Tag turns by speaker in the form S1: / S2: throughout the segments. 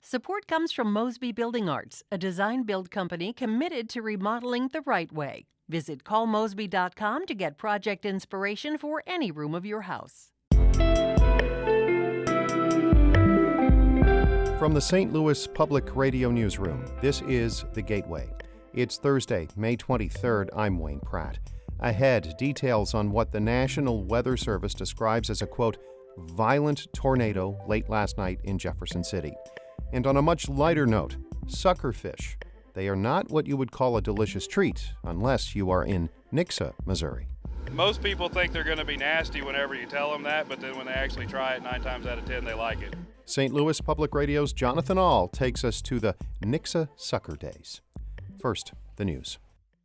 S1: Support comes from Mosby Building Arts, a design-build company committed to remodeling the right way. Visit callmosby.com to get project inspiration for any room of your house.
S2: From the St. Louis Public Radio Newsroom, this is The Gateway. It's Thursday, May 23rd. I'm Wayne Pratt. Ahead, details on what the National Weather Service describes as a, quote, violent tornado late last night in Jefferson City. And on a much lighter note, suckerfish. They are not what you would call a delicious treat unless you are in Nixa, Missouri.
S3: Most people think they're going to be nasty whenever you tell them that, but then when they actually try it, 9 times out of 10, they like it.
S2: St. Louis Public Radio's Jonathan Ahl takes us to the Nixa Sucker Days. First, the news.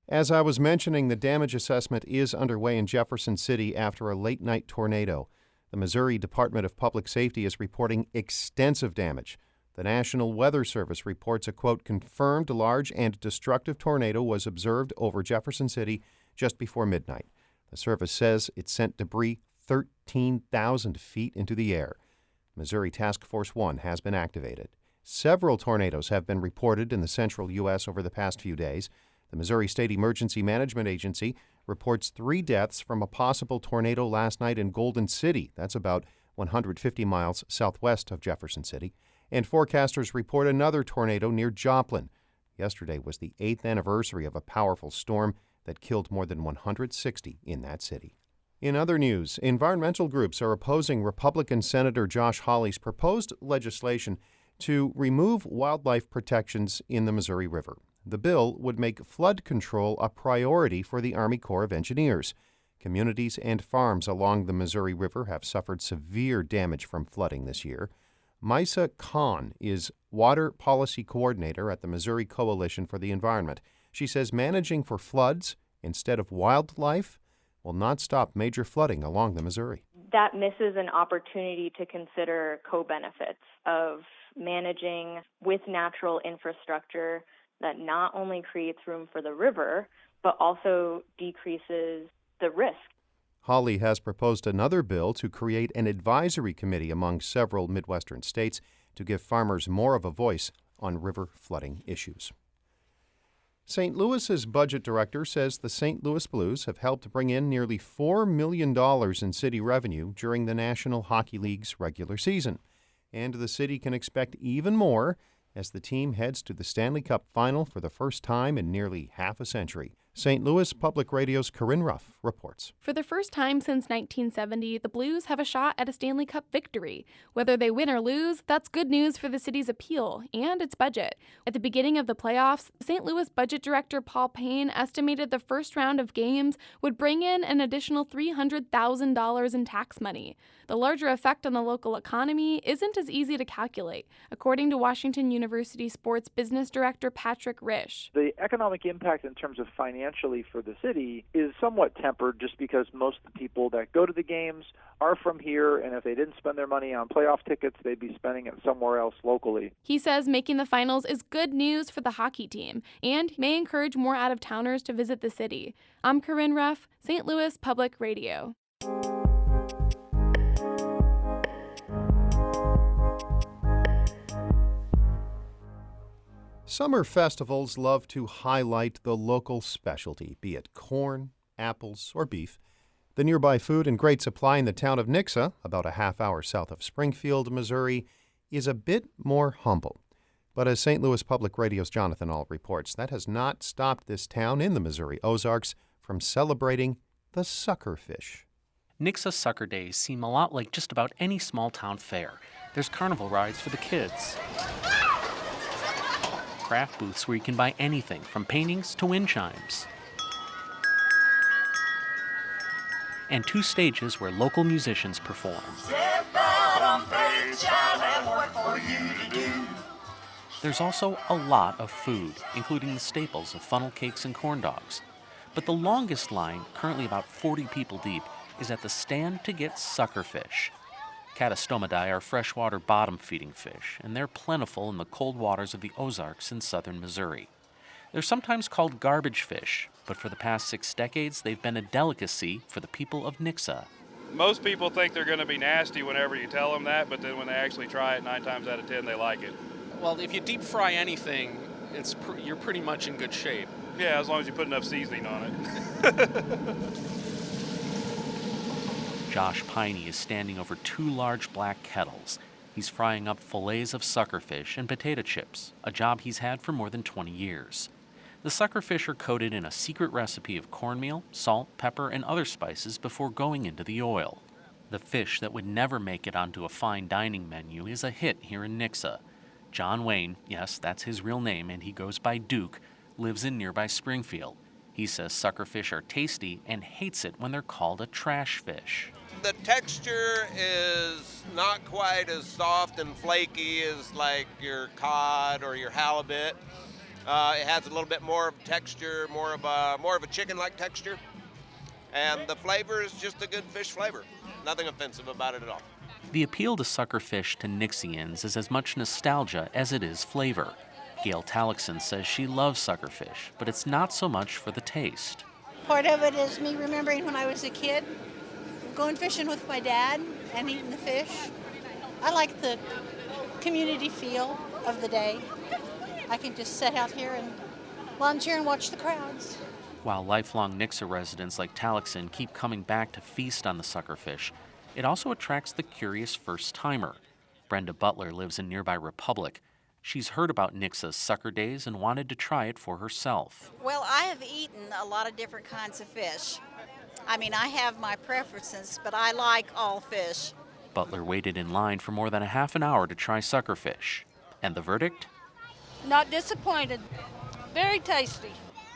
S2: As I was mentioning, the damage assessment is underway in Jefferson City after a late-night tornado. The Missouri Department of Public Safety is reporting extensive damage. The National Weather Service reports a, quote, confirmed large and destructive tornado was observed over Jefferson City just before midnight. The service says it sent debris 13,000 feet into the air. Missouri Task Force 1 has been activated. Several tornadoes have been reported in the central U.S. over the past few days. The Missouri State Emergency Management Agency reports 3 deaths from a possible tornado last night in Golden City. That's about 150 miles southwest of Jefferson City. And forecasters report another tornado near Joplin. Yesterday was the 8th anniversary of a powerful storm that killed more than 160 in that city. In other news, environmental groups are opposing Republican Senator Josh Hawley's proposed legislation to remove wildlife protections in the Missouri River. The bill would make flood control a priority for the Army Corps of Engineers. Communities and farms along the Missouri River have suffered severe damage from flooding this year. Misa Khan is Water Policy Coordinator at the Missouri Coalition for the Environment. She says managing for floods instead of wildlife will not stop major flooding along the Missouri.
S4: That misses an opportunity to consider co-benefits of managing with natural infrastructure that not only creates room for the river, but also decreases the risk.
S2: Hawley has proposed another bill to create an advisory committee among several Midwestern states to give farmers more of a voice on river flooding issues. St. Louis's budget director says the St. Louis Blues have helped bring in nearly $4 million in city revenue during the National Hockey League's regular season. And the city can expect even more as the team heads to the Stanley Cup Final for the first time in nearly half a century. St. Louis Public Radio's Corinne Ruff reports.
S5: For the first time since 1970, the Blues have a shot at a Stanley Cup victory. Whether they win or lose, that's good news for the city's appeal and its budget. At the beginning of the playoffs, St. Louis budget director Paul Payne estimated the first round of games would bring in an additional $300,000 in tax money. The larger effect on the local economy isn't as easy to calculate, according to Washington University sports business director Patrick Risch.
S6: The economic impact in terms of financially for the city is somewhat tempered just because most of the people that go to the games are from here, and if they didn't spend their money on playoff tickets, they'd be spending it somewhere else locally.
S5: He says making the finals is good news for the hockey team and may encourage more out-of-towners to visit the city. I'm Corinne Ruff, St. Louis Public Radio.
S2: Summer festivals love to highlight the local specialty, be it corn, apples, or beef. The nearby food and great supply in the town of Nixa, about a half hour south of Springfield, Missouri, is a bit more humble. But as St. Louis Public Radio's Jonathan Ahl reports, that has not stopped this town in the Missouri Ozarks from celebrating the suckerfish.
S7: Nixa Sucker Days seem a lot like just about any small town fair. There's carnival rides for the kids, craft booths where you can buy anything from paintings to wind chimes, and 2 stages where local musicians perform.
S8: Step out on faith, child, have work for you to do.
S7: There's also a lot of food, including the staples of funnel cakes and corn dogs. But the longest line, currently about 40 people deep, is at the stand to get suckerfish. Catastomidae are freshwater bottom-feeding fish, and they're plentiful in the cold waters of the Ozarks in southern Missouri. They're sometimes called garbage fish, but for the past 6 decades, they've been a delicacy for the people of Nixa.
S3: Most people think they're going to be nasty whenever you tell them that, but then when they actually try it, 9 times out of 10, they like it.
S7: Well, if you deep fry anything, you're pretty much in good shape.
S3: Yeah, as long as you put enough seasoning on it.
S7: Josh Piney is standing over 2 large black kettles. He's frying up fillets of suckerfish and potato chips, a job he's had for more than 20 years. The suckerfish are coated in a secret recipe of cornmeal, salt, pepper, and other spices before going into the oil. The fish that would never make it onto a fine dining menu is a hit here in Nixa. John Wayne, yes, that's his real name, and he goes by Duke, lives in nearby Springfield. He says suckerfish are tasty and hates it when they're called a trash fish.
S9: The texture is not quite as soft and flaky as like your cod or your halibut. It has a little bit more of texture, more of a chicken-like texture, and the flavor is just a good fish flavor. Nothing offensive about it at all.
S7: The appeal to suckerfish to Nixians is as much nostalgia as it is flavor. Gail Talixon says she loves suckerfish, but it's not so much for the taste.
S10: Part of it is me remembering when I was a kid, going fishing with my dad and eating the fish. I like the community feel of the day. I can just sit out here and lunch here and watch the crowds.
S7: While lifelong Nixa residents like Talixon keep coming back to feast on the suckerfish, it also attracts the curious first-timer. Brenda Butler lives in nearby Republic. She's heard about Nixa's Sucker Days and wanted to try it for herself.
S11: Well, I have eaten a lot of different kinds of fish. I mean, I have my preferences, but I like all fish.
S7: Butler waited in line for more than a half an hour to try suckerfish. And the verdict?
S10: Not disappointed. Very tasty.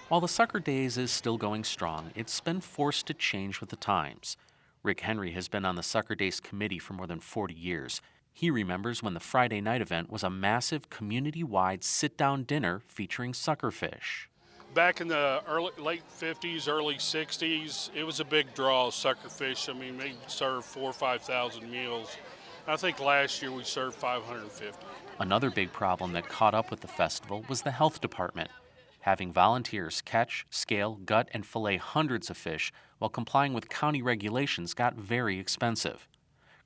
S7: While the Sucker Days is still going strong, it's been forced to change with the times. Rick Henry has been on the Sucker Days committee for more than 40 years. He remembers when the Friday night event was a massive community-wide sit-down dinner featuring suckerfish.
S12: Back in the late 50s, early 60s, it was a big draw, suckerfish. I mean, they served 4,000 or 5,000 meals. I think last year we served 550.
S7: Another big problem that caught up with the festival was the health department. Having volunteers catch, scale, gut, and fillet hundreds of fish while complying with county regulations got very expensive.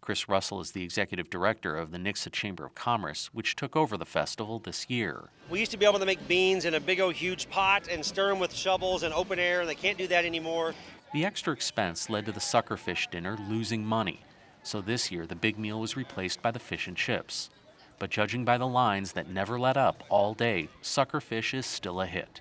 S7: Chris Russell is the executive director of the Nixa Chamber of Commerce, which took over the festival this year.
S13: We used to be able to make beans in a big old huge pot and stir them with shovels and open air, and they can't do that anymore.
S7: The extra expense led to the suckerfish dinner losing money. So this year, the big meal was replaced by the fish and chips. But judging by the lines that never let up all day, suckerfish is still a hit.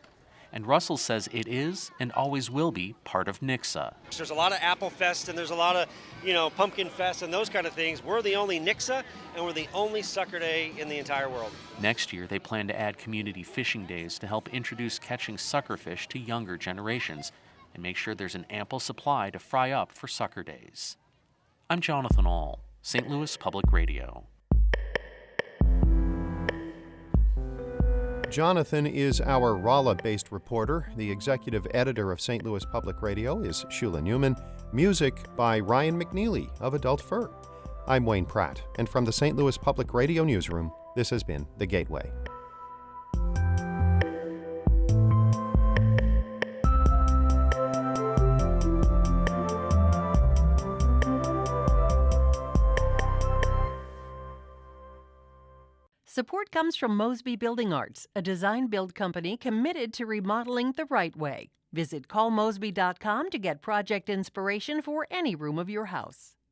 S7: And Russell says it is and always will be part of Nixa.
S13: There's a lot of Apple Fest and there's a lot of, Pumpkin Fest and those kind of things. We're the only Nixa and we're the only Sucker Day in the entire world.
S7: Next year, they plan to add community fishing days to help introduce catching suckerfish to younger generations and make sure there's an ample supply to fry up for Sucker Days. I'm Jonathan Ahl, St. Louis Public Radio.
S2: Jonathan is our Rolla-based reporter. The executive editor of St. Louis Public Radio is Shula Newman. Music by Ryan McNeely of Adult Fur. I'm Wayne Pratt, and from the St. Louis Public Radio newsroom, this has been The Gateway.
S1: Support comes from Mosby Building Arts, a design-build company committed to remodeling the right way. Visit callmosby.com to get project inspiration for any room of your house.